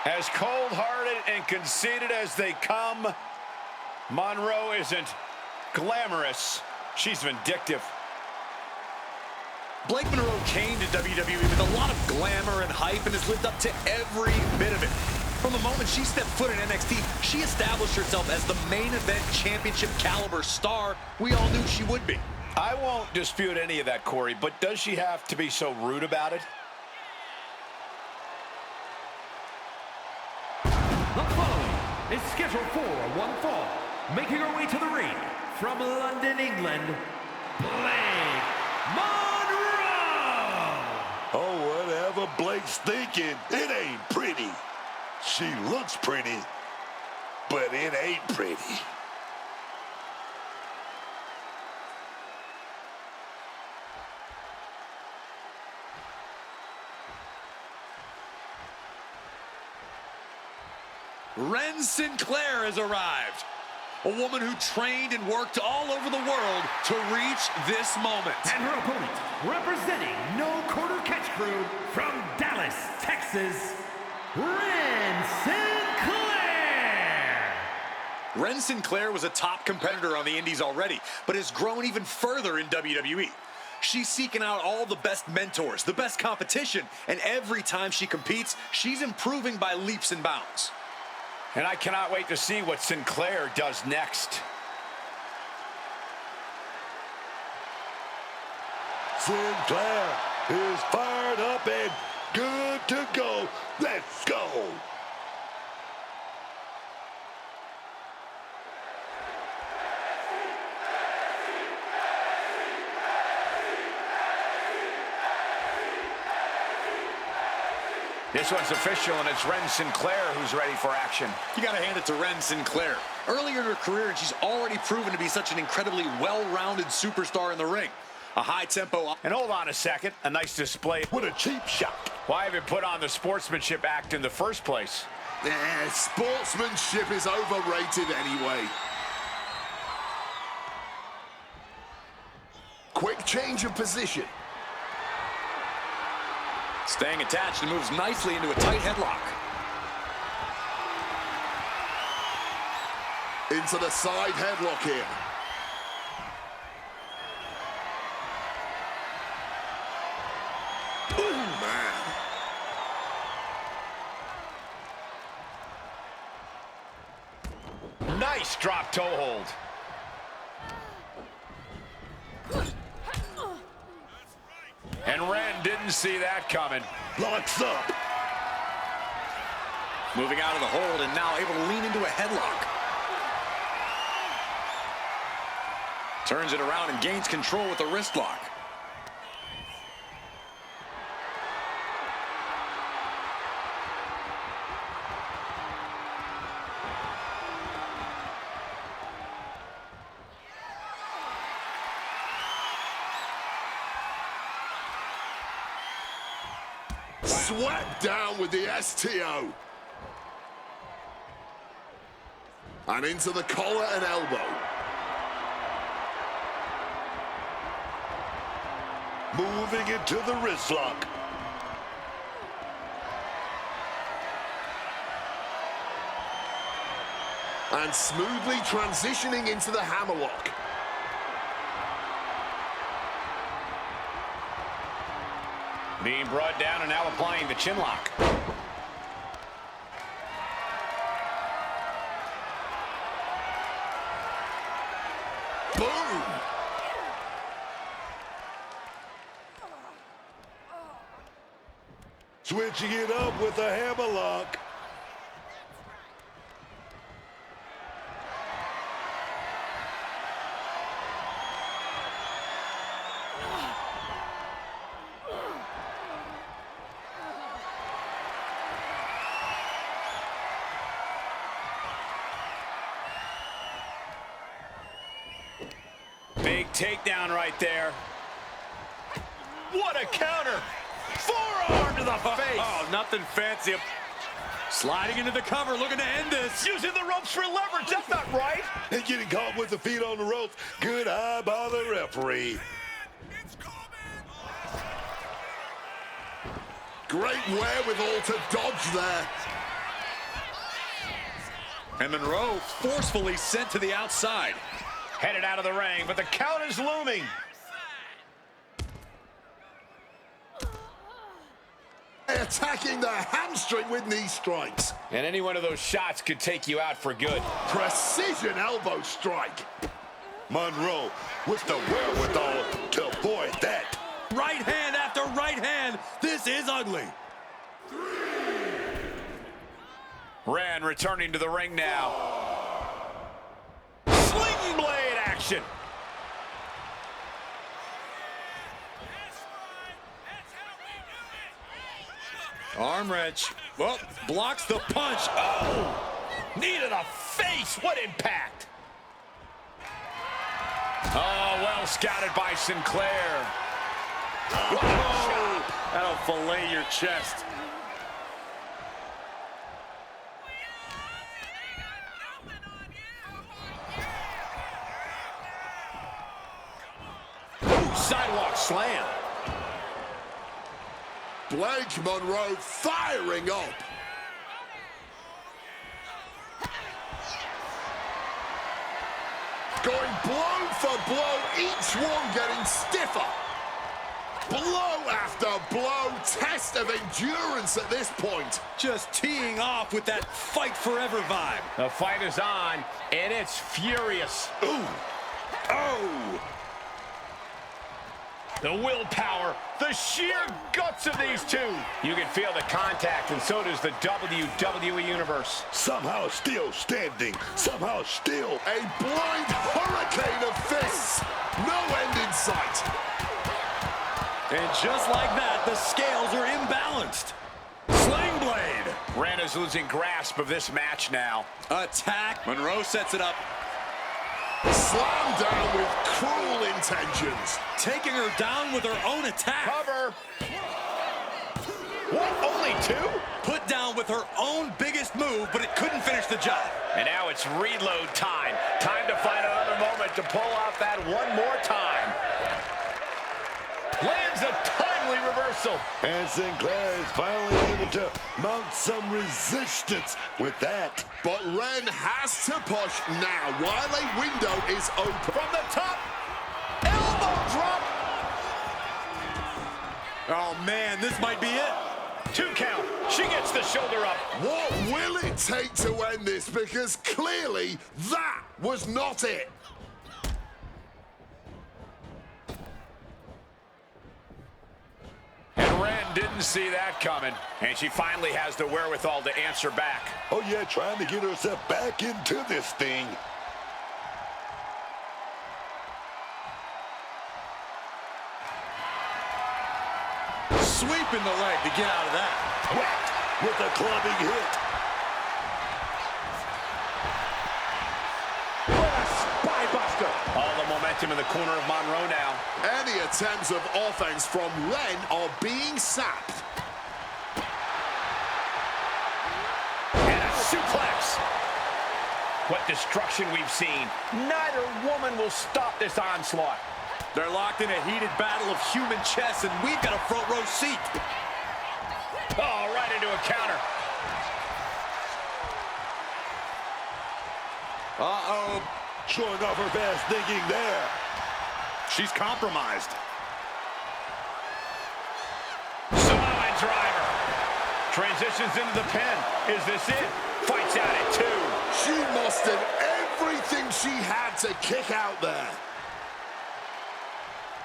As cold-hearted and conceited as they come, Monroe isn't glamorous. She's vindictive. Blake Monroe came to WWE with a lot of glamour and hype and has lived up to every bit of it. From the moment she stepped foot in NXT, she established herself as the main event championship caliber star we all knew she would be. I won't dispute any of that, Corey, but does she have to be so rude about it? The following is scheduled for one fall. Making her way to the ring from London, England, Blake Monroe! Oh, whatever Blake's thinking, it ain't pretty. She looks pretty, but it ain't pretty. Ren Sinclair has arrived. A woman who trained and worked all over the world to reach this moment. And her opponent, representing No Quarter Catch Crew from Dallas, Texas, Ren Sinclair! Ren Sinclair was a top competitor on the indies already, but has grown even further in WWE. She's seeking out all the best mentors, the best competition, and every time she competes, she's improving by leaps and bounds. And I cannot wait to see what Sinclair does next. Sinclair is fired up and good to go. Let's go. This one's official, and it's Ren Sinclair who's ready for action. You gotta hand it to Ren Sinclair. Earlier in her career, she's already proven to be such an incredibly well-rounded superstar in the ring. A high tempo. And hold on a second, a nice display. What a cheap shot. Why have you put on the sportsmanship act in the first place? Sportsmanship is overrated anyway. Quick change of position. Staying attached and moves nicely into a tight headlock. Into the side headlock here. Ooh, man. Nice drop toe hold. And Ren didn't see that coming. Locks up. Moving out of the hold and now able to lean into a headlock. Turns it around and gains control with the wrist lock. Swept down with the STO. And into the collar and elbow. Moving into the wrist lock. And smoothly transitioning into the hammerlock. Being brought down and now applying the chin lock. Boom! Switching it up with a hammerlock. Big takedown right there. What a counter! Forearm to the face! Oh, nothing fancy. Sliding into the cover, looking to end this. Using the ropes for leverage, that's not right! And getting caught with the feet on the ropes. Good eye by the referee. Great wherewithal to dodge there. And Monroe forcefully sent to the outside. Headed out of the ring, but the count is looming. Attacking the hamstring with knee strikes. And any one of those shots could take you out for good. Precision elbow strike. Monroe with the wherewithal to avoid that. Right hand after right hand. This is ugly. Ren returning to the ring now. Sling blade action. Arm wrench. Well, blocks the punch. Oh! Knee to the face. What impact. Oh, well scouted by Sinclair. Whoa! That'll fillet your chest. Ooh, sidewalk slam. Blake Monroe firing up. Going blow for blow, each one getting stiffer. Blow after blow, test of endurance at this point. Just teeing off with that fight forever vibe. The fight is on, and it's furious. Ooh. Oh. The willpower, the sheer guts of these two. You can feel the contact, and so does the WWE Universe. Somehow still standing. Somehow still. A blind hurricane of fists. No end in sight. And just like that, the scales are imbalanced. Sling blade. Ren is losing grasp of this match now. Attack. Monroe sets it up. Slammed down with cruel intentions. Taking her down with her own attack. Cover. What, only two? Put down with her own biggest move, but it couldn't finish the job. And now it's reload time. Time to find another moment to pull off that one more time. Lands a timely reversal. And Sinclair is finally able to mount some resistance with that. But Ren has to push now while a window is open. From the top. Elbow drop. Oh, man, this might be it. 2 count. She gets the shoulder up. What will it take to end this? Because clearly that was not it. And Ren didn't see that coming. And she finally has the wherewithal to answer back. Oh, yeah, trying to get herself back into this thing. Sweeping the leg to get out of that. Whacked with a clubbing hit. What a spybuster. All the momentum in the corner of Monroe now. Any attempts of offense from Ren are being sapped. And a suplex. What destruction we've seen. Neither woman will stop this onslaught. They're locked in a heated battle of human chess, and we've got a front row seat. Oh, right into a counter. Uh-oh. Showing off her fast thinking there. She's compromised. Samoan driver. Transitions into the pin. Is this it? Fights out at 2. She mustered everything she had to kick out there.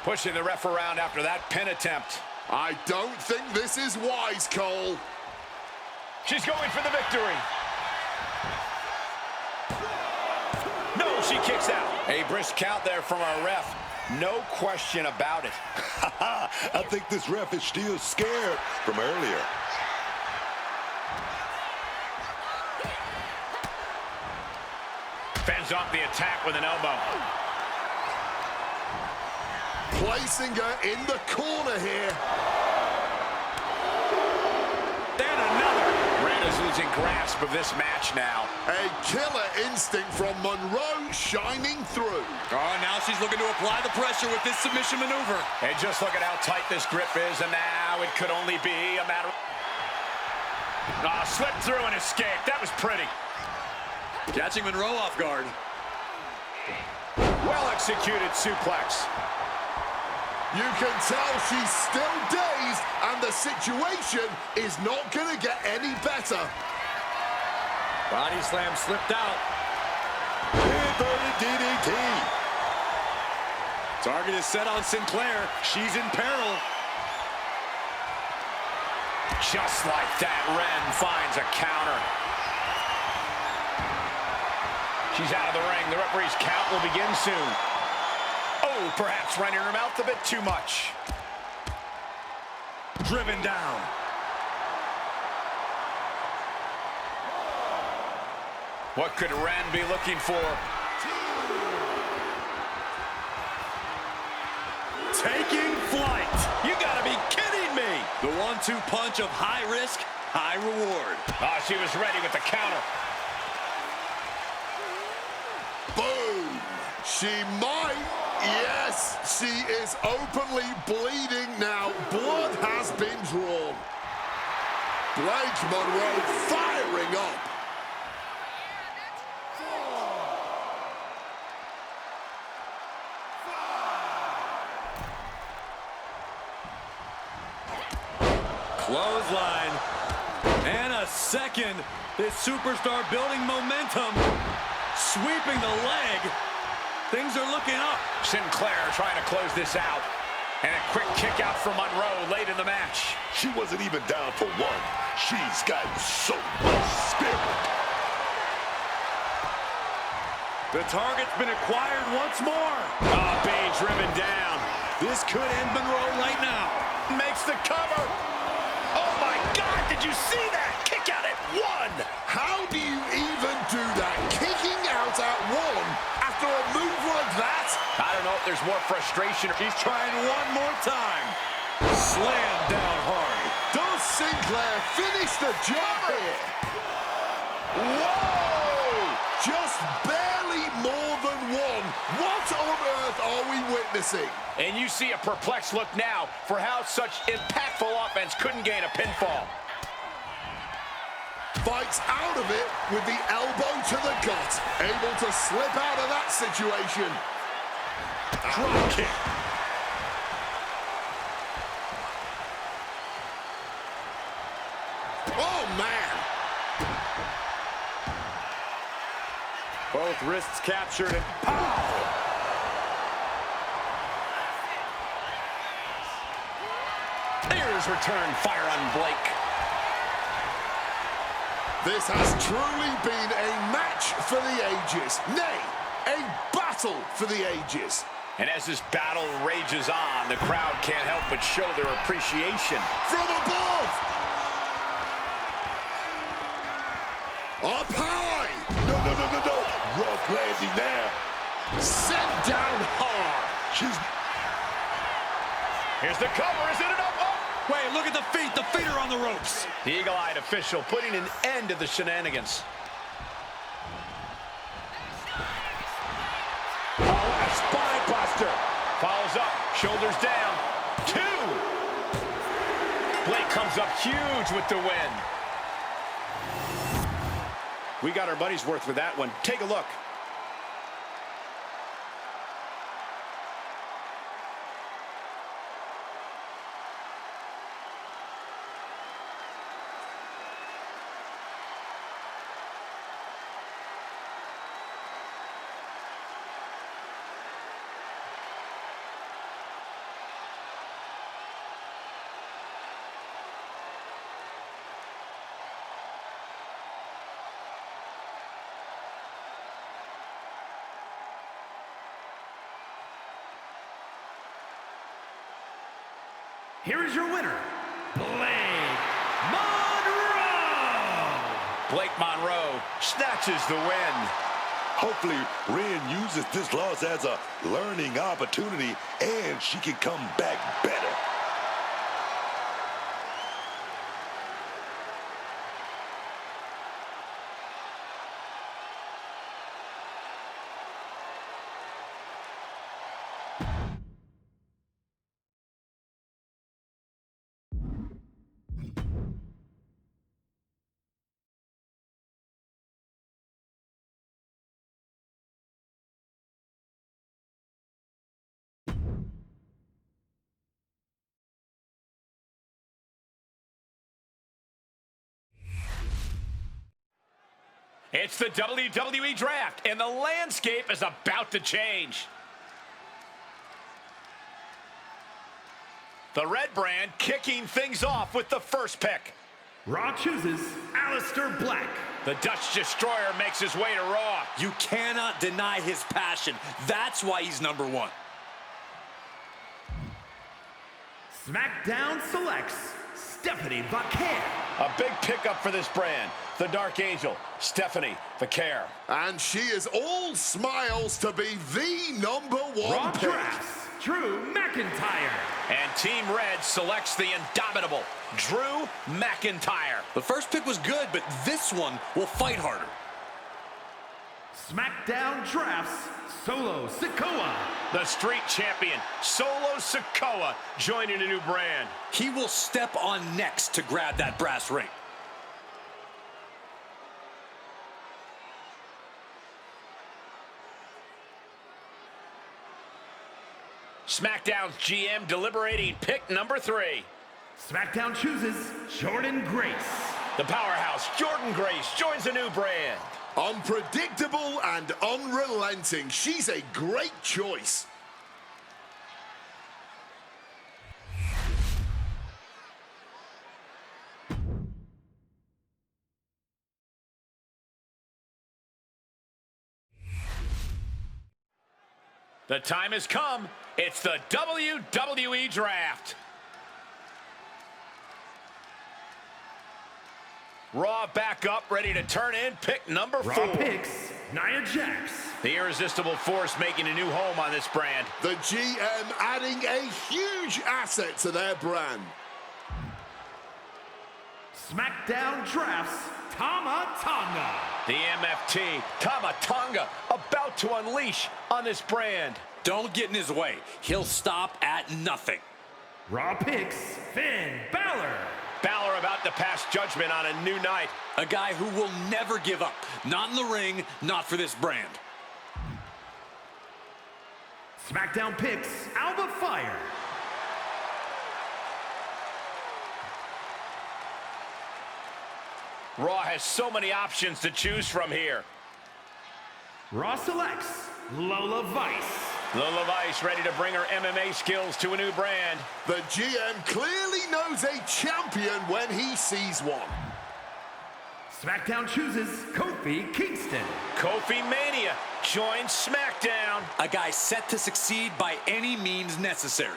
Pushing the ref around after that pin attempt. I don't think this is wise, Cole. She's going for the victory. No, she kicks out. A brisk count there from our ref. No question about it. I think this ref is still scared from earlier. Fends off the attack with an elbow. Placing her in the corner here. And another. Ren is losing grasp of this match now. A killer instinct from Monroe shining through. Oh, now she's looking to apply the pressure with this submission maneuver. And just look at how tight this grip is, and now it could only be a matter of... Oh, slipped through and escaped. That was pretty. Catching Monroe off guard. Well-executed suplex. You can tell she's still dazed, and the situation is not going to get any better. Body slam slipped out. Inverted DDT. Target is set on Sinclair. She's in peril. Just like that, Ren finds a counter. She's out of the ring. The referee's count will begin soon. Oh, perhaps running her mouth a bit too much. Driven down. What could Ren be looking for? Taking flight. You gotta be kidding me. The 1-2 punch of high risk, high reward. Ah, she was ready with the counter. Boom! She might. Yes, she is openly bleeding now. Blood has been drawn. Blake Monroe firing up. Clothesline. And a second. This superstar building momentum. Sweeping the leg. Things are looking up. Sinclair trying to close this out. And a quick kick out from Monroe late in the match. She wasn't even down for one. She's got so much spirit. The target's been acquired once more. Oh, Babe driven down. This could end Monroe right now. Makes the cover. Oh, my God, did you see that? Kick out at one. How do you even do that? Kicking out at one after a move like that? I don't know if there's more frustration. He's trying one more time. Slam down hard. Does Sinclair finish the job here? Whoa! Just barely more than one. What on earth are we witnessing? And you see a perplexed look now for how such impactful offense couldn't gain a pinfall. Fights out of it with the elbow to the gut. Able to slip out of that situation. Drop kick. Oh, man. Both wrists captured and pow! There's return fire on Blake. This has truly been a match for the ages. Nay, a battle for the ages. And as this battle rages on, the crowd can't help but show their appreciation. From above. Up high. No. Rough landing there. Sent down hard. Here's the cover. Is it enough? Oh! Wait, look at the feet. The feet are on the ropes. The eagle-eyed official putting an end to the shenanigans. Oh, a spine buster. Follows up. Shoulders down. 2. Blake comes up huge with the win. We got our money's worth with that one. Take a look. Here is your winner, Blake Monroe. Blake Monroe snatches the win. Hopefully, Ren uses this loss as a learning opportunity and she can come back better. It's the WWE Draft, and the landscape is about to change. The Red brand kicking things off with the first pick. Raw chooses Aleister Black. The Dutch Destroyer makes his way to Raw. You cannot deny his passion. That's why he's #1. SmackDown selects Stephanie Vaquer. A big pickup for this brand. The Dark Angel, Stephanie Vaquer. And she is all smiles to be the #1 Raw pick. drafts Drew McIntyre. And Team Red selects the indomitable Drew McIntyre. The first pick was good, but this one will fight harder. SmackDown drafts Solo Sikoa. The street champion, Solo Sikoa, joining a new brand. He will step on next to grab that brass ring. SmackDown's GM deliberating pick number 3. SmackDown chooses Jordan Grace. The powerhouse, Jordan Grace, joins a new brand. Unpredictable and unrelenting. She's a great choice. The time has come. It's the WWE Draft. Raw back up, ready to turn in pick number 4. Raw picks Nia Jax. The irresistible force making a new home on this brand. The GM adding a huge asset to their brand. SmackDown drafts Tama Tonga. The MFT, Tama Tonga, about to unleash on this brand. Don't get in his way. He'll stop at nothing. Raw picks Finn Balor. Balor about to pass judgment on a new night. A guy who will never give up. Not in the ring, not for this brand. SmackDown picks Alba Fire. Raw has so many options to choose from here. Raw selects Lola Vice. Lola Vice ready to bring her MMA skills to a new brand. The GM clearly knows a champion when he sees one. SmackDown chooses Kofi Kingston. Kofi Mania joins SmackDown. A guy set to succeed by any means necessary.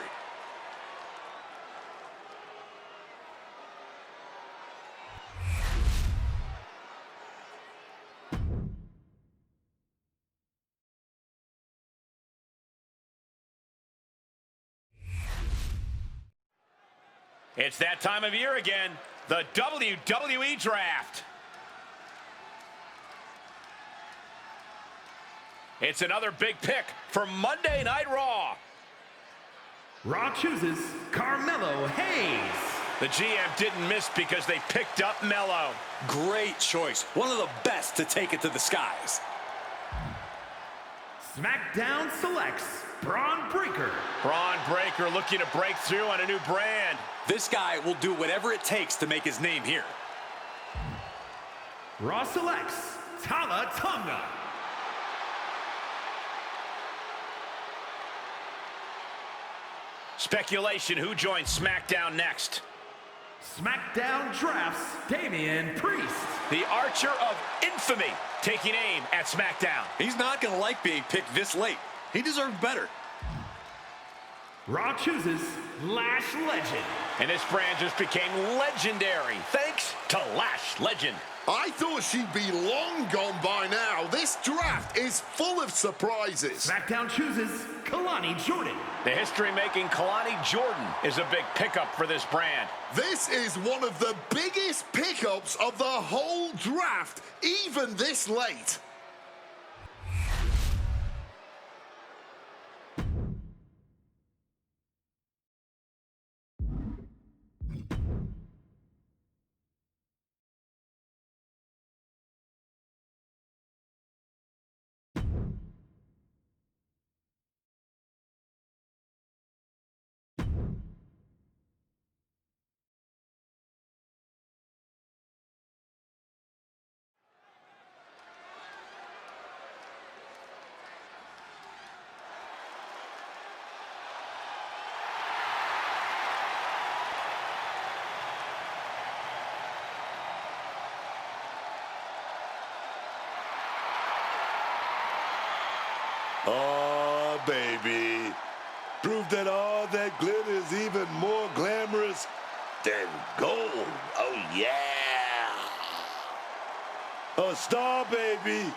It's that time of year again, the WWE Draft. It's another big pick for Monday Night Raw. Raw chooses Carmelo Hayes. The GM didn't miss because they picked up Mello. Great choice. One of the best to take it to the skies. SmackDown selects Braun Breaker. Braun Breaker looking to break through on a new brand. This guy will do whatever it takes to make his name here. Raw selects Tama Tonga. Speculation, who joins SmackDown next? SmackDown drafts Damian Priest. The Archer of Infamy taking aim at SmackDown. He's not going to like being picked this late. He deserved better. Raw chooses Lash Legend. And this brand just became legendary thanks to Lash Legend. I thought she'd be long gone by now. This draft is full of surprises. SmackDown chooses Kalani Jordan. The history-making Kalani Jordan is a big pickup for this brand. This is one of the biggest pickups of the whole draft, even this late. Oh, baby. Prove that all that glitter is even more glamorous than gold. Oh, yeah. A star, baby.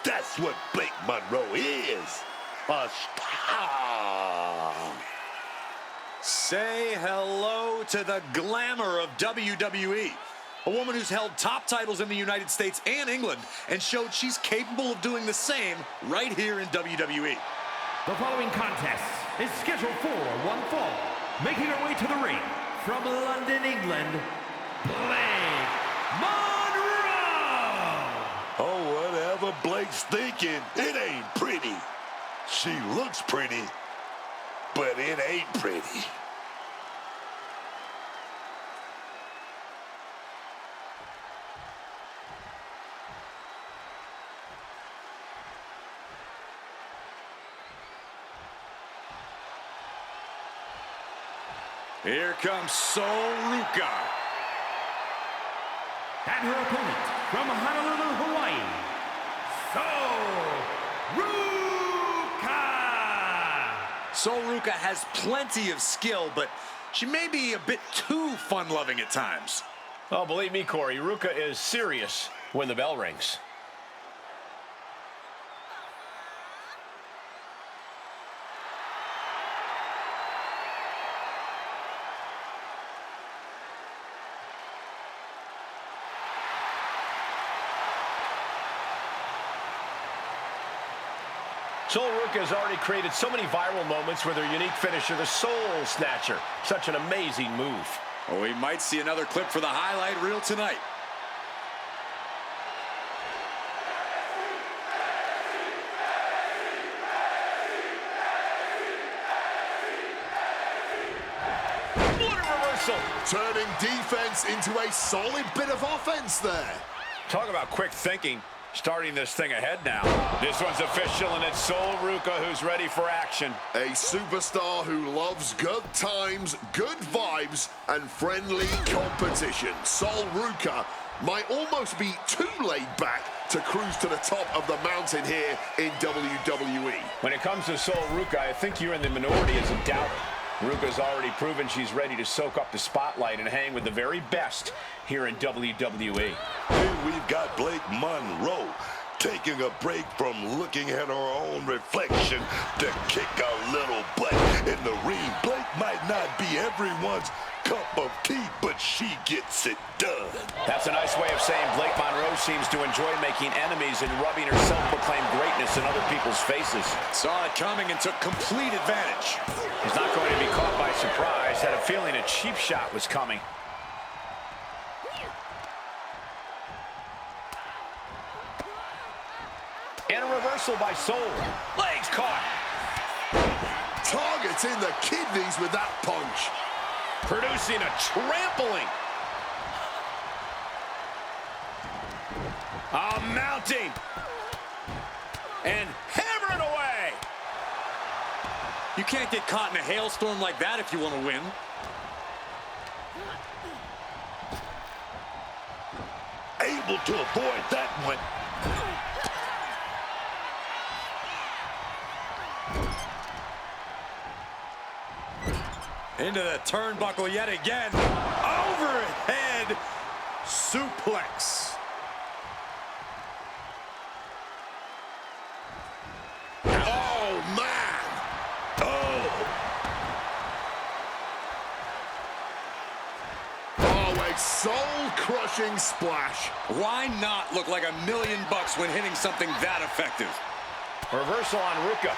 That's what Blake Monroe is. A star. Say hello to the glamour of WWE. A woman who's held top titles in the United States and England and showed she's capable of doing the same right here in WWE. The following contest is scheduled for one fall. Making her way to the ring from London, England, Blake Monroe! Oh, whatever Blake's thinking, it ain't pretty. She looks pretty, but it ain't pretty. Here comes Sol Ruca. And her opponent from Honolulu, Hawaii, Sol Ruca! Sol Ruca has plenty of skill, but she may be a bit too fun-loving at times. Oh, believe me, Corey, Ruca is serious when the bell rings. Sol Ruca has already created so many viral moments with her unique finisher, the Soul Snatcher. Such an amazing move. Oh, we might see another clip for the highlight reel tonight. What a reversal! Turning defense into a solid bit of offense there. Talk about quick thinking. Starting this thing ahead now. This one's official, and it's Sol Ruca who's ready for action. A superstar who loves good times, good vibes, and friendly competition. Sol Ruca might almost be too laid back to cruise to the top of the mountain here in WWE. When it comes to Sol Ruca, I think you're in the minority as a doubter. Ruca's already proven she's ready to soak up the spotlight and hang with the very best here in WWE. Here we've got Blake Monroe taking a break from looking at her own reflection to kick a little butt in the ring. Blake might not be everyone's cup of tea, but she gets it done. That's a nice way of saying Blake Monroe seems to enjoy making enemies and rubbing her self-proclaimed greatness in other people's faces. Saw it coming and took complete advantage. He's not going to be caught by surprise. Had a feeling a cheap shot was coming. And a reversal by Sol. Legs caught. Targeting the kidneys with that punch. Producing a trampling. Mounting. And hammering away. You can't get caught in a hailstorm like that if you want to win. Able to avoid that one. Into the turnbuckle yet again. Overhead suplex. Oh, man. Oh, a soul-crushing splash. Why not look like $1 million when hitting something that effective? Reversal on Ruca.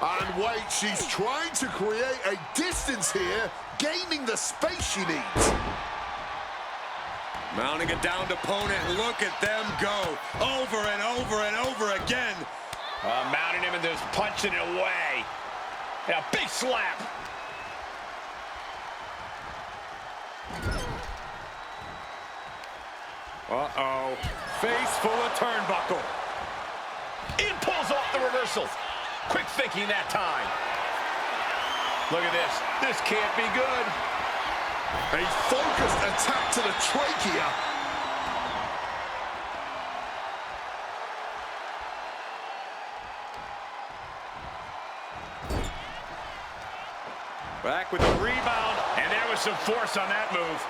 And wait, she's trying to create a distance here, gaining the space she needs. Mounting a downed opponent, look at them go. Over and over and over again. Mounting him and just punching it away. And a big slap. Uh-oh. Face full of turnbuckle. In pulls off the reversal. Quick thinking that time. Look at this. This can't be good. A focused attack to the trachea. Back with the rebound. And there was some force on that move.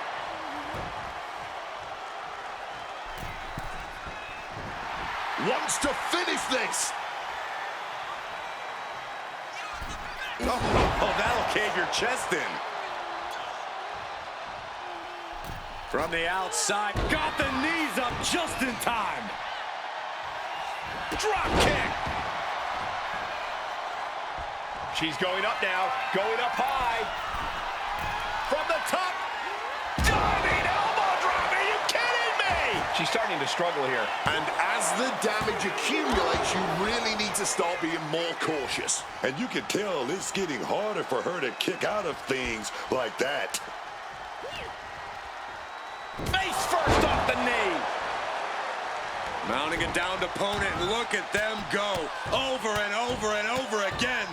Wants to finish this. Oh, that'll cave your chest in. From the outside, got the knees up just in time. Drop kick. She's going up now, going up high. From the top. Diving elbow drop. Are you kidding me? She's starting to struggle here. And as the damage accumulates, you really need to start being more cautious. And you can tell it's getting harder for her to kick out of things like that. Face first off the knee. Mounting a downed opponent, and look at them go. Over and over and over again.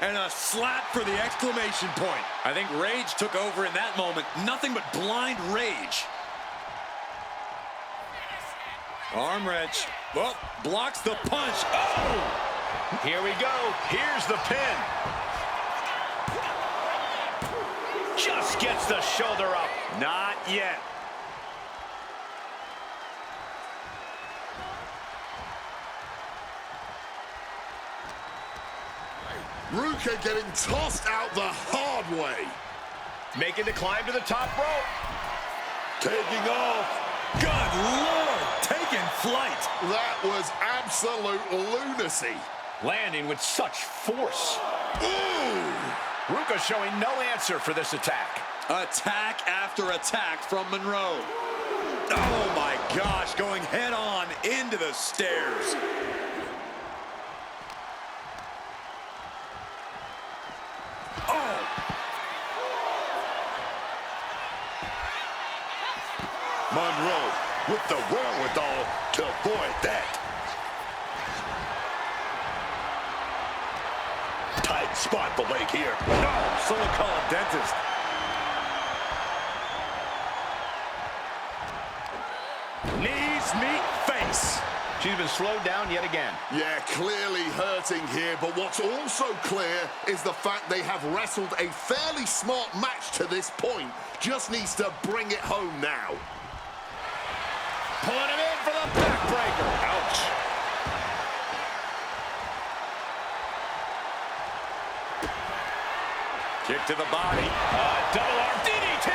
And a slap for the exclamation point. I think rage took over in that moment. Nothing but blind rage. Arm wrench. Oh, blocks the punch. Oh! Here we go. Here's the pin. Just gets the shoulder up. Not yet. Ruka getting tossed out the hard way. Making the climb to the top rope. Taking off. Good Lord, taking flight. That was absolute lunacy. Landing with such force. Ooh! Ruka showing no answer for this attack. Attack after attack from Monroe. Oh my gosh, going head on into the stairs. Oh! Monroe with the wherewithal to avoid that. Tight spot for Blake here. No, someone call a dentist. Knees meet face. She's been slowed down yet again. Yeah, clearly hurting here, but what's also clear is the fact they have wrestled a fairly smart match to this point. Just needs to bring it home now. Pulling him in for the backbreaker. Ouch. Kick to the body. Double arm DDT.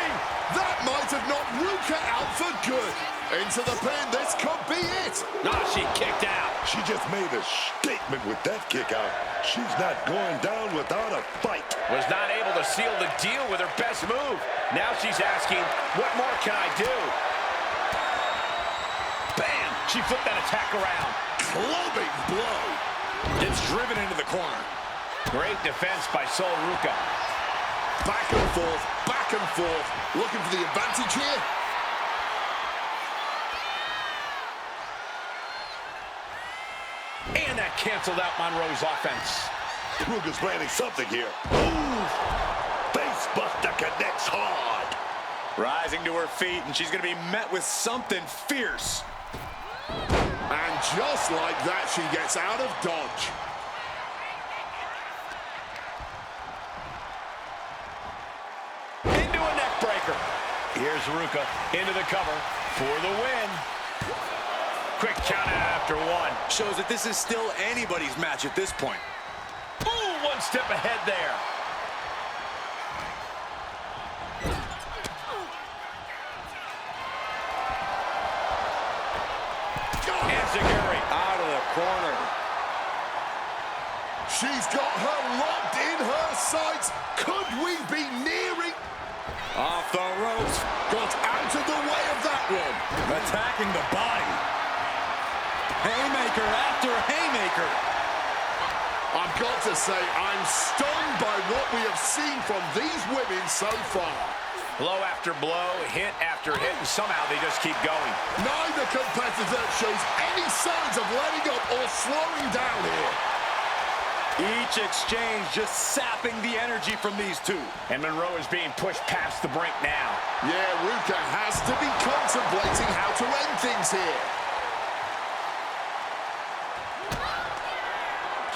That might have knocked Ruka out for good. Into the pin, this could be it. Nah, she kicked out. She just made a statement with that kick out. She's not going down without a fight. Was not able to seal the deal with her best move. Now she's asking, what more can I do? Bam! She flipped that attack around. Clubbing blow. Gets driven into the corner. Great defense by Sol Ruka. Back and forth, back and forth. Looking for the advantage here. And that canceled out Monroe's offense. Ruka's planning something here. Ooh! Face buster connects hard. Rising to her feet, and she's going to be met with something fierce. And just like that, she gets out of dodge. Into a neck breaker. Here's Ruka into the cover for the win. Quick count after one. Shows that this is still anybody's match at this point. Ooh, one step ahead there. Enziguri Out of the corner. She's got her locked in her sights. Could we be nearing? Off the ropes. Got out of the way of that one. Attacking the body. Haymaker after haymaker. I've got to say, I'm stunned by what we have seen from these women so far. Blow after blow, hit after hit, and somehow they just keep going. Neither competitor shows any signs of letting up or slowing down here. Each exchange just sapping the energy from these two. And Monroe is being pushed past the brink now. Yeah, Ruka has to be contemplating how to end things here.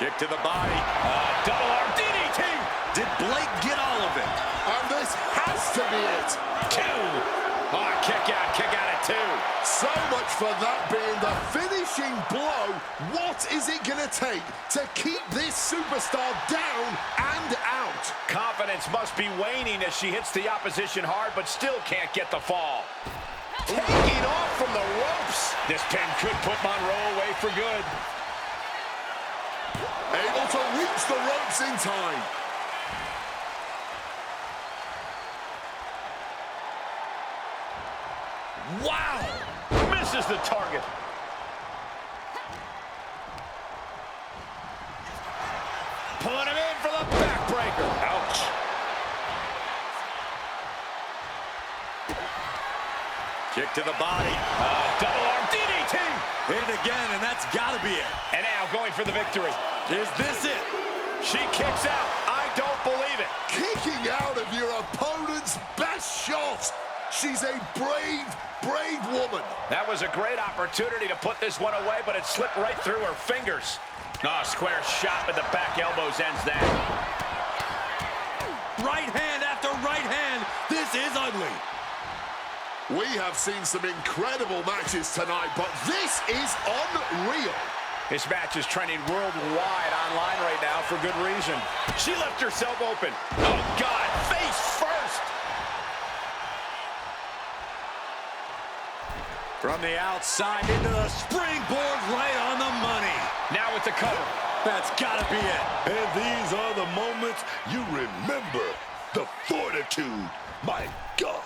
Kick to the body. Double arm DDT. Did Blake get all of it? And this has to be it. 2. Oh, kick out at 2. So much for that being the finishing blow. What is it going to take to keep this superstar down and out? Confidence must be waning as she hits the opposition hard, but still can't get the fall. Taking off from the ropes. This pin could put Monroe away for good. Able to reach the ropes in time. Wow! Misses the target. Pulling him in for the backbreaker. Ouch. Kick to the body. Double arm DDT. Hit it again, and that's got to be it. And now going for the victory. Is this it? She kicks out. I don't believe it. Kicking out of your opponent's best shot. She's a brave woman. That was a great opportunity to put this one away, but it slipped right through her fingers. Oh, square shot with the back elbows ends that. Right hand after right hand. This is ugly. We have seen some incredible matches tonight, but this is unreal. This match is trending worldwide online right now for good reason. She left herself open. Oh, God, face first. From the outside into the springboard right on the money. Now with the cover. That's got to be it. And these are the moments you remember. The fortitude. My God.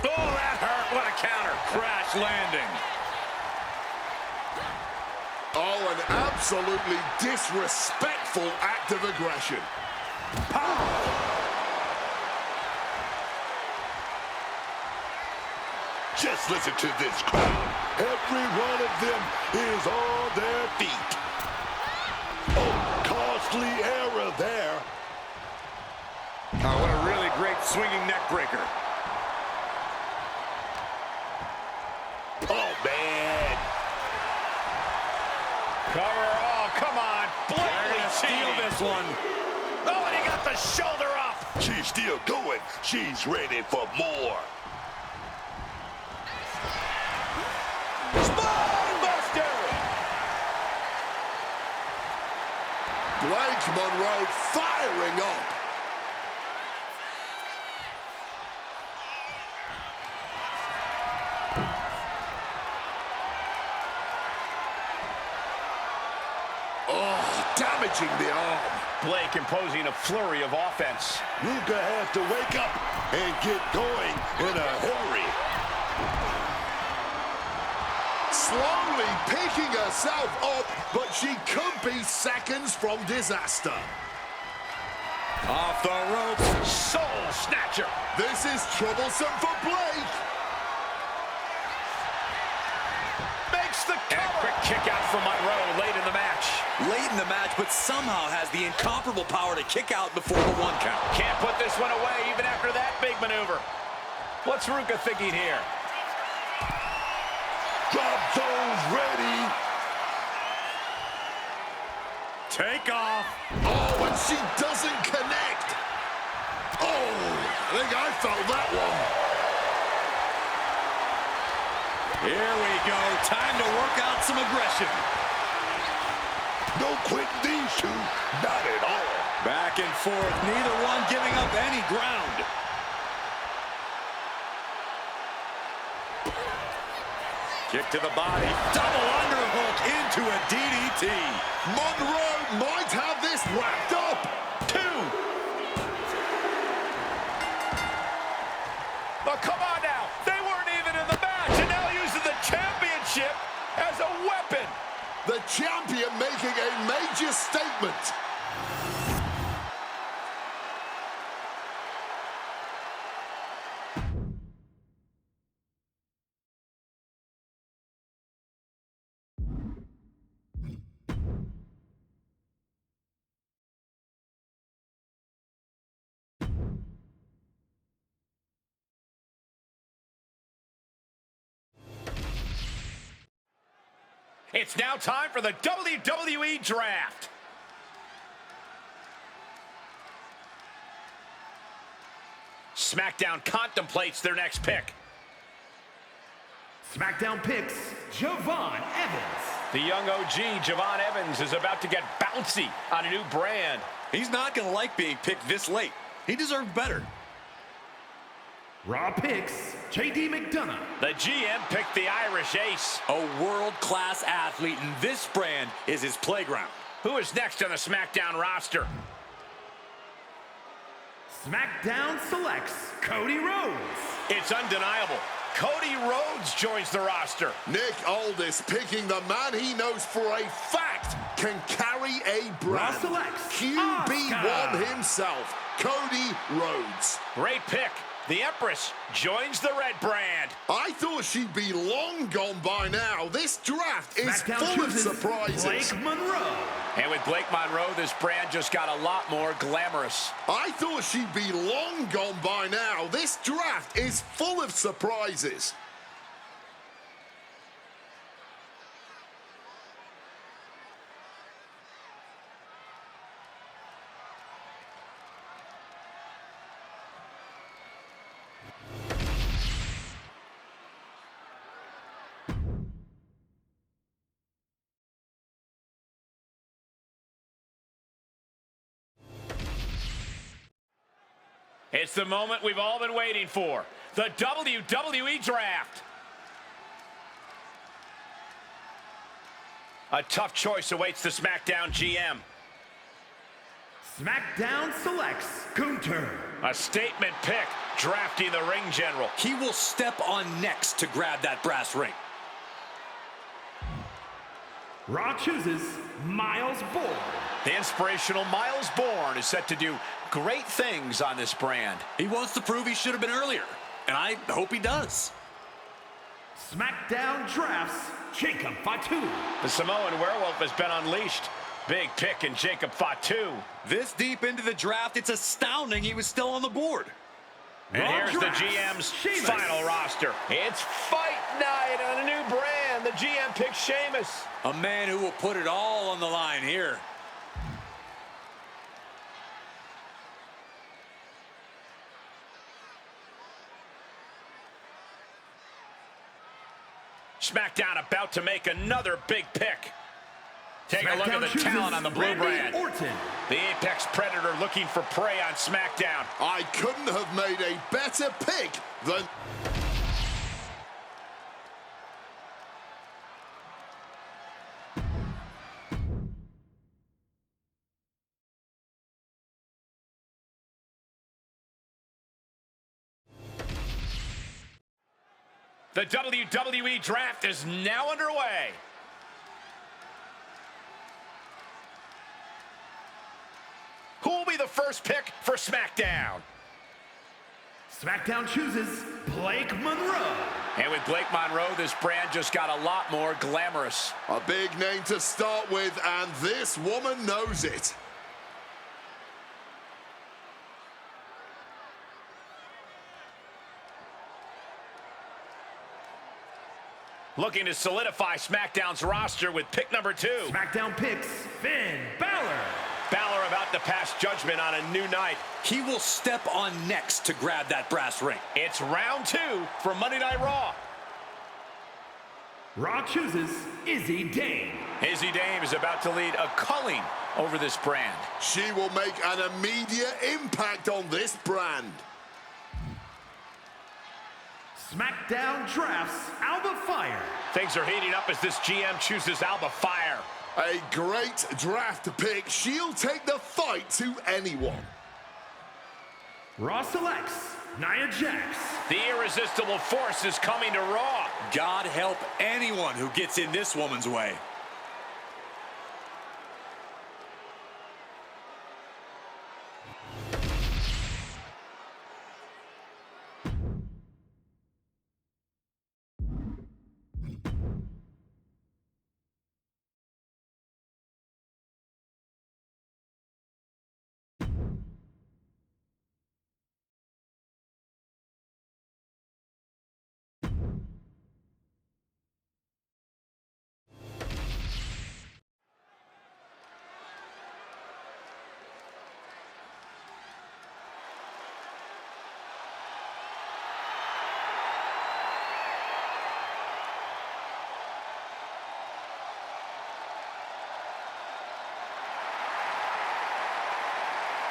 Oh, that hurt. What a counter. Crash landing. Oh, an absolutely disrespectful act of aggression. Just listen to this crowd. Every one of them is on their feet. Oh, costly error there. Oh, what a really great swinging neck breaker. Oh, man. Cover. Oh, come on. Blatantly Steal cheating. this one. Oh, and he got the shoulder up. She's still going. She's ready for more. Spinebuster. Blake Monroe firing up. Oh, damaging the arm. Blake imposing a flurry of offense. Ruka has to wake up and get going in a hurry. Slowly picking herself up, but she could be seconds from disaster. Off the ropes. Soul snatcher. This is troublesome for Blake. Makes the cover. Quick kick out from Monroe late in the match. Late in the match, but somehow has the incomparable power to kick out before the 1 count. Can't put this one away even after that big maneuver. What's Ruka thinking here? Drop zones ready. Take off. Oh, and she doesn't connect. Oh, I think I felt that one. Here we go. Time to work out some aggression. No quitting these two. Not at all. Back and forth. Neither one giving up any ground. Kick to the body. Double underhook into a DDT. Monroe might have this wrapped up. 2. Oh, come on now. They weren't even in the match, and now using the championship as a weapon. The champion making a major statement. It's now time for the WWE Draft. SmackDown contemplates their next pick. SmackDown picks Javon Evans. The young OG, Javon Evans, is about to get bouncy on a new brand. He's not going to like being picked this late. He deserved better. Raw picks JD McDonough. The GM picked the Irish Ace. A world-class athlete, and this brand is his playground. Who is next on the SmackDown roster? SmackDown selects Cody Rhodes. It's undeniable. Cody Rhodes joins the roster. Nick Aldis picking the man he knows for a fact can carry a brand. Raw selects QB1 himself, Cody Rhodes. Great pick. The Empress joins the red brand. I thought she'd be long gone by now. This draft is SmackDown full of chooses surprises. Blake Monroe. And with Blake Monroe, this brand just got a lot more glamorous. I thought she'd be long gone by now. This draft is full of surprises. It's the moment we've all been waiting for. The WWE Draft. A tough choice awaits the SmackDown GM. SmackDown selects Gunther. A statement pick, drafting the ring general. He will step on next to grab that brass ring. Raw chooses Miles Bourne. The inspirational Miles Bourne is set to do great things on this brand. He wants to prove he should have been earlier, and I hope he does. SmackDown drafts Jacob Fatu. The Samoan werewolf has been unleashed. Big pick in Jacob Fatu. This deep into the draft, it's astounding he was still on the board. And Raw here's the drafts GM's Sheamus. final roster. It's fight night on a new brand. The GM picks Sheamus. A man who will put it all on the line here. SmackDown about to make another big pick. Take a look at the chooses talent on the blue Randy brand. Orton. The Apex Predator looking for prey on SmackDown. I couldn't have made a better pick than... The WWE Draft is now underway. Who will be the first pick for SmackDown? SmackDown chooses Blake Monroe. And with Blake Monroe, this brand just got a lot more glamorous. A big name to start with, and this woman knows it. Looking to solidify SmackDown's roster with pick number 2. SmackDown picks Finn Balor. Balor about to pass judgment on a new night. He will step on next to grab that brass ring. It's round 2 for Monday Night Raw. Raw chooses Izzy Dame. Izzy Dame is about to lead a culling over this brand. She will make an immediate impact on this brand. SmackDown drafts Alba Fire. Things are heating up as this GM chooses Alba Fire. A great draft pick. She'll take the fight to anyone. Raw selects Nia Jax. The irresistible force is coming to Raw. God help anyone who gets in this woman's way.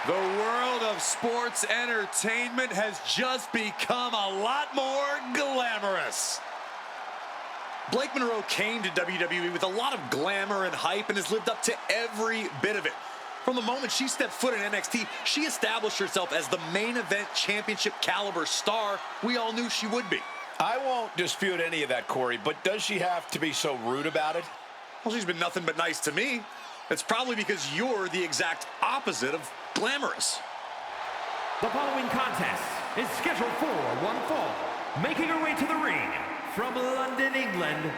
The world of sports entertainment has just become a lot more glamorous. Blake Monroe came to WWE with a lot of glamour and hype and has lived up to every bit of it. From the moment she stepped foot in NXT, she established herself as the main event championship caliber star we all knew she would be. I won't dispute any of that, Corey, but does she have to be so rude about it? Well, she's been nothing but nice to me. It's probably because you're the exact opposite of glamorous. The following contest is scheduled for one fall. Making her way to the ring from London, England,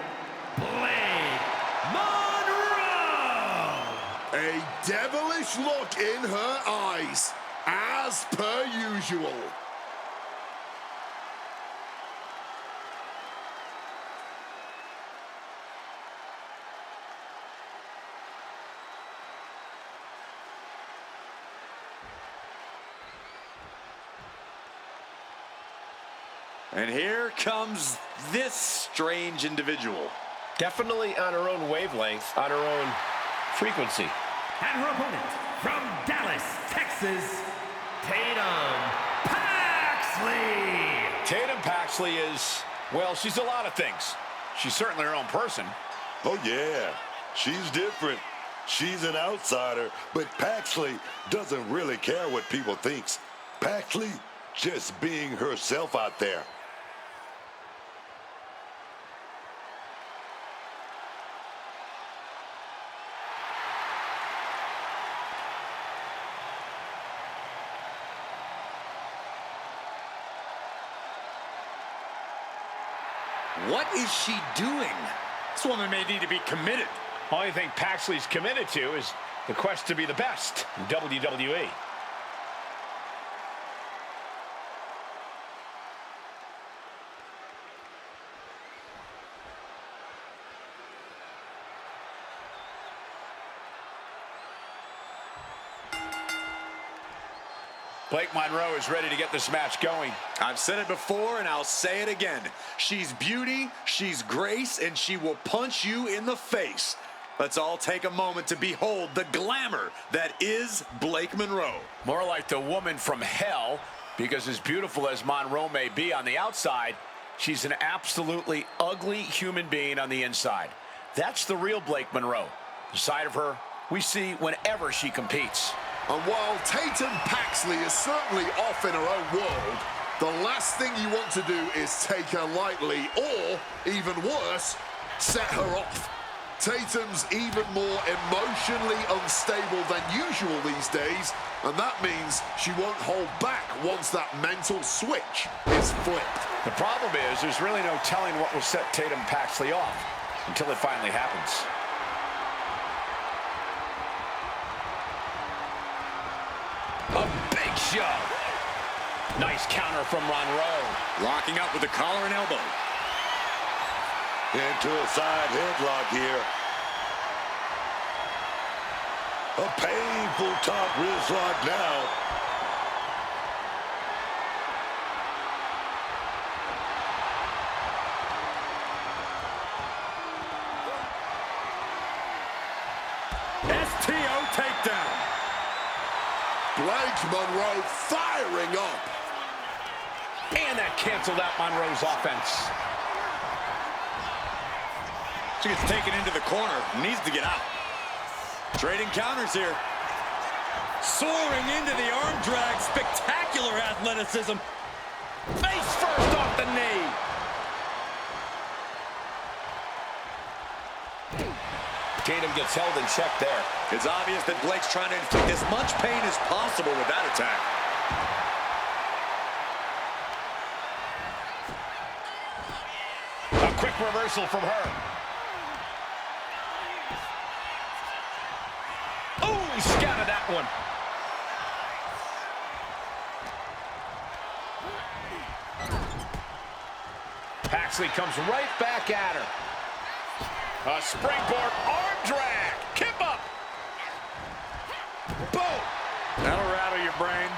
Blake Monroe. A devilish look in her eyes, as per usual. And here comes this strange individual. Definitely on her own wavelength, on her own frequency. And her opponent from Dallas, Texas, Tatum Paxley. Tatum Paxley is, well, she's a lot of things. She's certainly her own person. Oh, yeah. She's different. She's an outsider, but Paxley doesn't really care what people thinks. Paxley just being herself out there. What is she doing? This woman may need to be committed. Only thing Paxley's committed to is the quest to be the best in WWE. Blake Monroe is ready to get this match going. I've said it before and I'll say it again. She's beauty, she's grace, and she will punch you in the face. Let's all take a moment to behold the glamour that is Blake Monroe. More like the woman from hell, because as beautiful as Monroe may be on the outside, she's an absolutely ugly human being on the inside. That's the real Blake Monroe. The side of her we see whenever she competes. And while Tatum Paxley is certainly off in her own world, the last thing you want to do is take her lightly or, even worse, set her off. Tatum's even more emotionally unstable than usual these days, and that means she won't hold back once that mental switch is flipped. The problem is there's really no telling what will set Tatum Paxley off until it finally happens. A big show. Nice counter from Monroe. Locking up with the collar and elbow. Into a side headlock here. A painful top wrist lock now. STO takedown. Blake Monroe firing up. And that canceled out Monroe's offense. She gets taken into the corner, needs to get out. Trading counters here. Soaring into the arm drag, spectacular athleticism. Face first off the knee. Tatum gets held in check there. It's obvious that Blake's trying to inflict as much pain as possible with that attack. A quick reversal from her. Oh, he scouted that one. Paxley comes right back at her. A springboard arm drag. Kip up. Boom. That'll rattle your brain.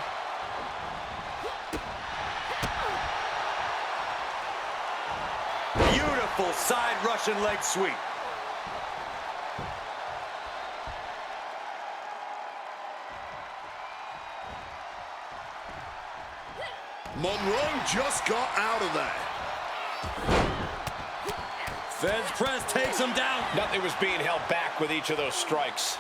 Beautiful side Russian leg sweep. Monroe just got out of there. Feds press takes him down. Nothing was being held back with each of those strikes.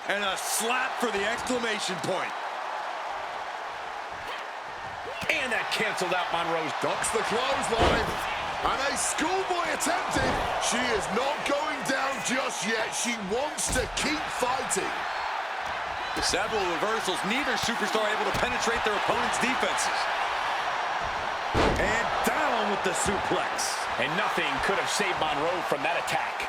And a slap for the exclamation point. And that canceled out Monroe's. Ducks the clothesline. And a schoolboy attempted. She is not going down just yet. She wants to keep fighting. Several reversals. Neither superstar able to penetrate their opponent's defenses. And down with the suplex. And nothing could have saved Monroe from that attack.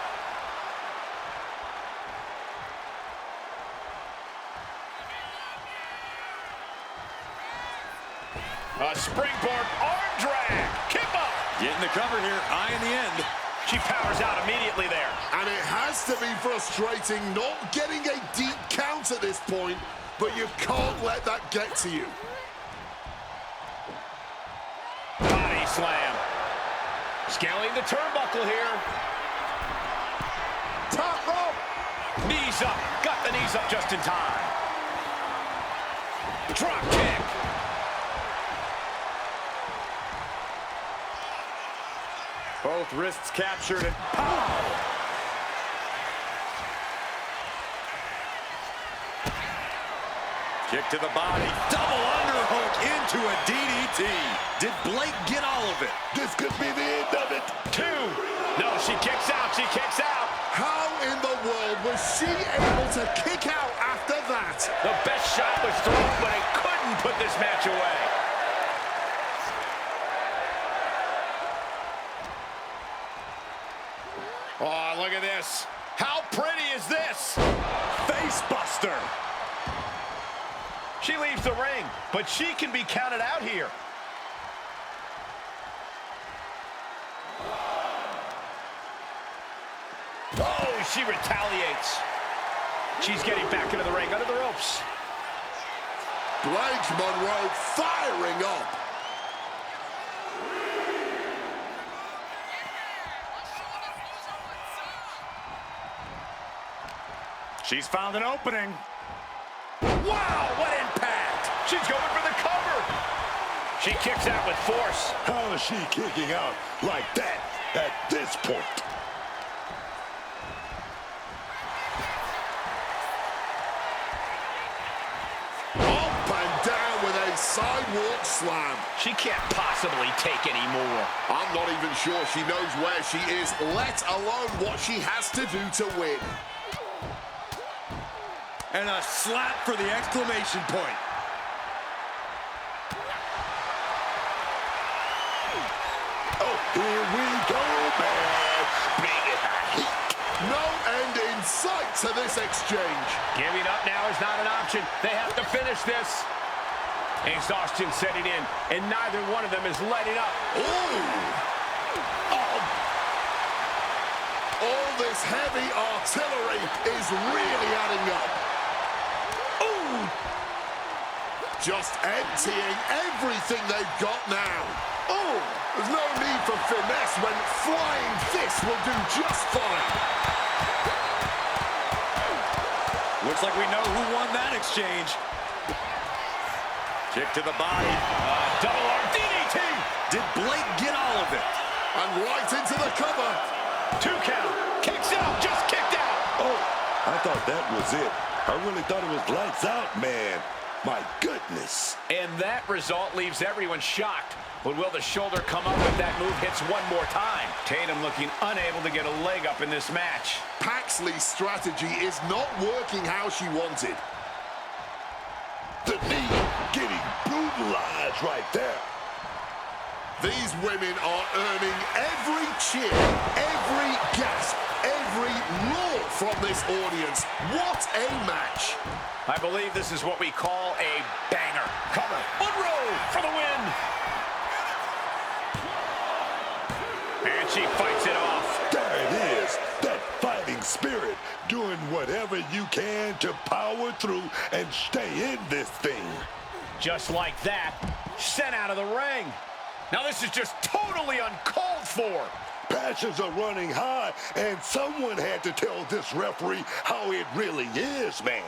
A springboard arm drag. Keep up. Getting the cover here. Eye in the end. She powers out immediately there. And it has to be frustrating not getting a deep count at this point, but you can't let that get to you. Body slam. Scaling the turnbuckle here. Top rope. Knees up. Got the knees up just in time. Drop kick. Both wrists captured and pow! Kick to the body. Double underhook into a DDT. Did Blake get all of it? This could be the end of it. 2. No, she kicks out. She kicks out. How in the world was she able to kick out after that? The best shot was thrown, but it couldn't put this match away. Oh, look at this. How pretty is this? Face buster. She leaves the ring, but she can be counted out here. Oh, she retaliates. She's getting back into the ring under the ropes. Blake Monroe firing up. She's found an opening. Wow, what impact! She's going for the cover. She kicks out with force. How is she kicking out like that at this point? Up and down with a sidewalk slam. She can't possibly take any more. I'm not even sure she knows where she is, let alone what she has to do to win. And a slap for the exclamation point. Oh, here we go, man. Bring it heat. No end in sight to this exchange. Giving up now is not an option. They have to finish this. Exhaustion setting in, and neither one of them is letting up. Ooh. Oh. All this heavy artillery is really adding up. Ooh. Just emptying everything they've got now. Oh, there's no need for finesse when flying fists will do just fine. Looks like we know who won that exchange. Kick to the body. Double arm DDT. Did Blake get all of it? And right into the cover. 2 count. Kicks out. Just kicked out. Oh, I thought that was it. I really thought it was lights out, man. My goodness. And that result leaves everyone shocked. But will the shoulder come up if that move hits one more time? Tatum looking unable to get a leg up in this match. Paxley's strategy is not working how she wanted. The knee getting brutalized right there. These women are earning every cheer, every gasp, every roar from this audience. What a match. I believe this is what we call a banger. Cover. Monroe for the win. And she fights it off. There it is. That fighting spirit. Doing whatever you can to power through and stay in this thing. Just like that, sent out of the ring. Now this is just totally uncalled for. Passions are running high, and someone had to tell this referee how it really is, man.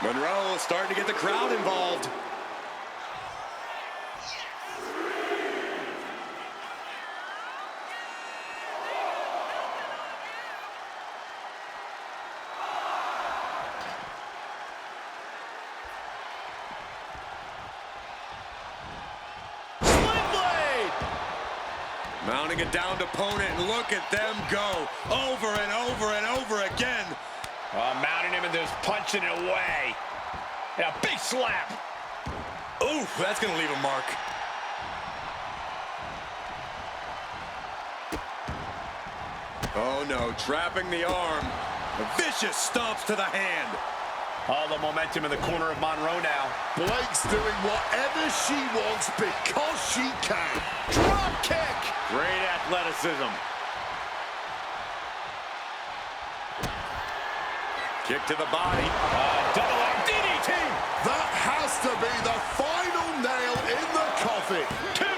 Monroe starting to get the crowd involved. Mounting a downed opponent, and look at them go over and over and over again. Mounting him and just punching it away. Yeah, big slap. Ooh, that's going to leave a mark. Oh, no, trapping the arm. Vicious stomps to the hand. All the momentum in the corner of Monroe now. Blake's doing whatever she wants because she can. Drop kick. Great athleticism. Kick to the body. Double arm DDT. That has to be the final nail in the coffin. 2.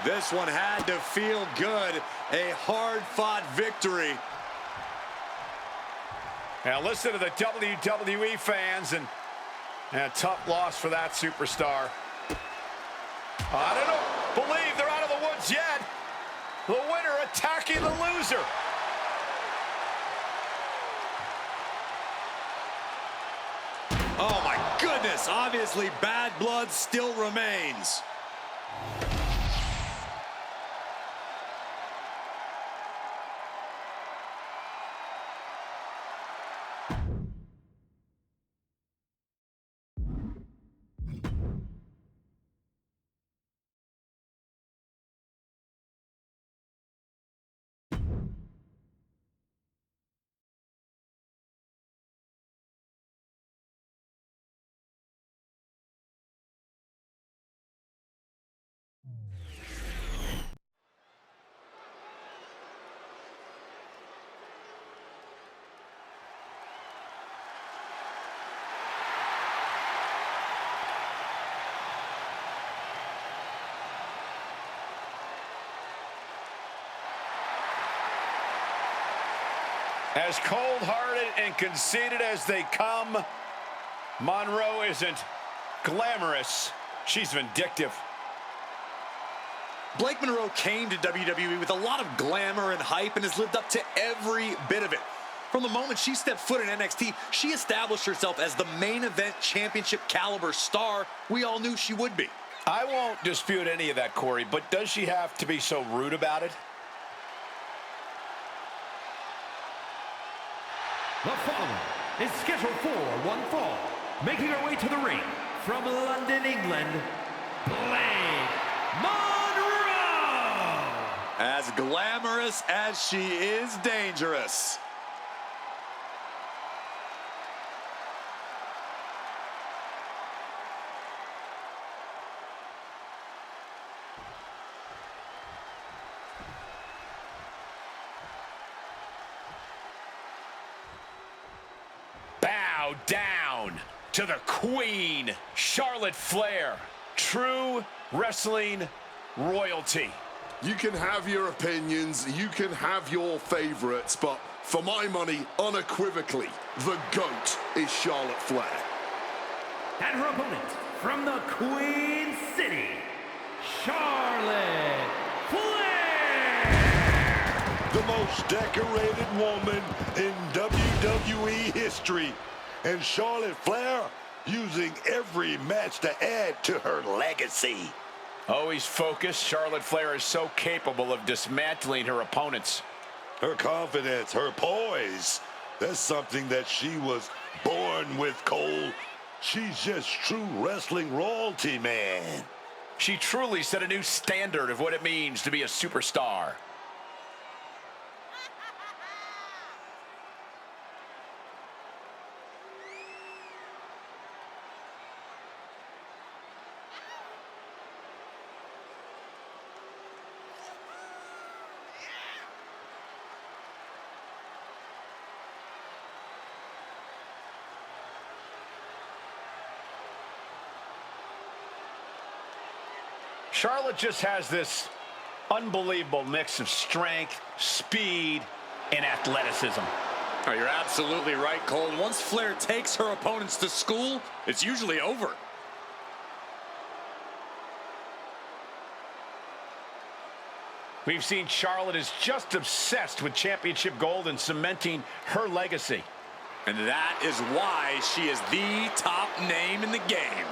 This one had to feel good. A hard-fought victory. Now listen to the WWE fans, and a tough loss for that superstar. I don't believe they're out of the woods yet. The winner attacking the loser. Oh my goodness, obviously bad blood still remains. As cold-hearted and conceited as they come, Monroe isn't glamorous. She's vindictive. Blake Monroe came to WWE with a lot of glamour and hype and has lived up to every bit of it. From the moment she stepped foot in NXT, she established herself as the main event championship caliber star we all knew she would be. I won't dispute any of that, Corey, but does she have to be so rude about it? The following is scheduled for one fall. Making her way to the ring from London, England, Blake Monroe! As glamorous as she is dangerous. Down to the queen, Charlotte Flair, true wrestling royalty. You can have your opinions, you can have your favorites, but for my money, unequivocally, the GOAT is Charlotte Flair. And her opponent from the Queen City, Charlotte Flair! The most decorated woman in WWE history. And Charlotte Flair using every match to add to her legacy. Always focused, Charlotte Flair is so capable of dismantling her opponents. Her confidence, her poise, that's something that she was born with, Cole. She's just true wrestling royalty, man. She truly set a new standard of what it means to be a superstar. Charlotte just has this unbelievable mix of strength, speed, and athleticism. Oh, you're absolutely right, Cole. Once Flair takes her opponents to school, it's usually over. We've seen Charlotte is just obsessed with championship gold and cementing her legacy. And that is why she is the top name in the game.